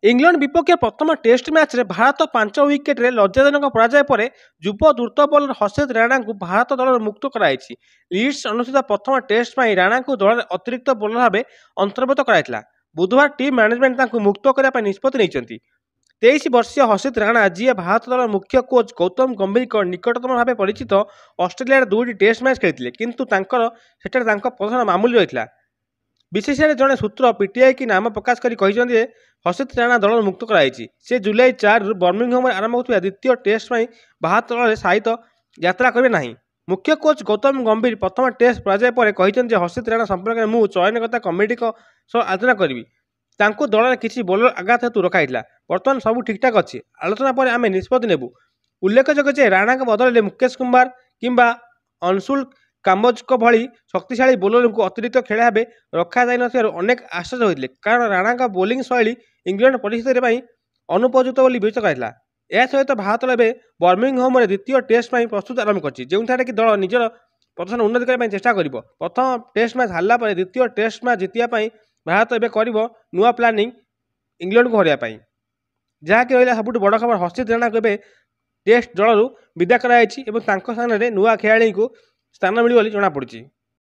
England विपक्ष प्रथम test match रे भारत 5 विकेट रे लज्जाजनक पराजय पर युव द्रुत बॉलर हर्षित राणा को भारत दल मुक्त कराई। लीड्स अनुष्ठित प्रथम टेस्ट में राणा को दल अतिरिक्त बॉलर भाव अंतर्भुक्त कराइला। बुधवार टीम मैनेजमेंट मुक्त करने निष्पत्ति नहीं। 23 वर्षीय हर्षित राणा जी भारत दल मुख्य कोच गौतम गंभीर निकटतम भाव परिचित ऑस्ट्रेलिया 2टी टेस्ट मैच खेलते किंतु प्रदर्शन मामूली रही। बीसीसीआई जड़े सूत्र पीटीआई की नाम प्रकाश कर हर्षित राणा दल मुक्त कराई। से जुलाई 4 रु बर्मिंघम आरंभ होता द्वितीय टेस्ट में भारत दल सहित यात्रा करेंगे ना। मुख्य कोच गौतम गंभीर प्रथम टेस्ट पराजय पर कहते हर्षित राणा संपर्क में मुझे चयनकर्ता कमिटी आलोचना करी। दल किसी बोलर आघात हेतु रखाई। बर्तमान सब ठीकठाक अच्छी। आलोचना पर आम निष्पत्ति नेबू। उल्लेखযোग्य राणा बदल मुकेश कुमार किंबा अंशुल काम्बोज भली शक्तिशाली बोलर को अतिरिक्त खेल भाव रखा अनेक आश्चर्य होते कारण राणा बोलिंग शैली इंग्लैंड परिस्थिति अनुपयुक्त विवेचित कराइला। यह सहित भारत दल बर्मिंघम द्वितीय टेस्ट में प्रस्तुति आरंभ कर कि दल निजर प्रदर्शन उन्नति करने चेष्टा कर। प्रथम टेस्ट मैच हारला द्वितीय टेस्ट मैच जितिया भारत एवं कर नुआ प्लानिंग इंग्लैंड को हरवाई। जहाँकि रहा सबुठ बड़ खबर हर्षित राणा को टेस्ट दलू विदा कराई स्थान में नुआ खेलाड़ी को स्थान मिली जमापड़ी।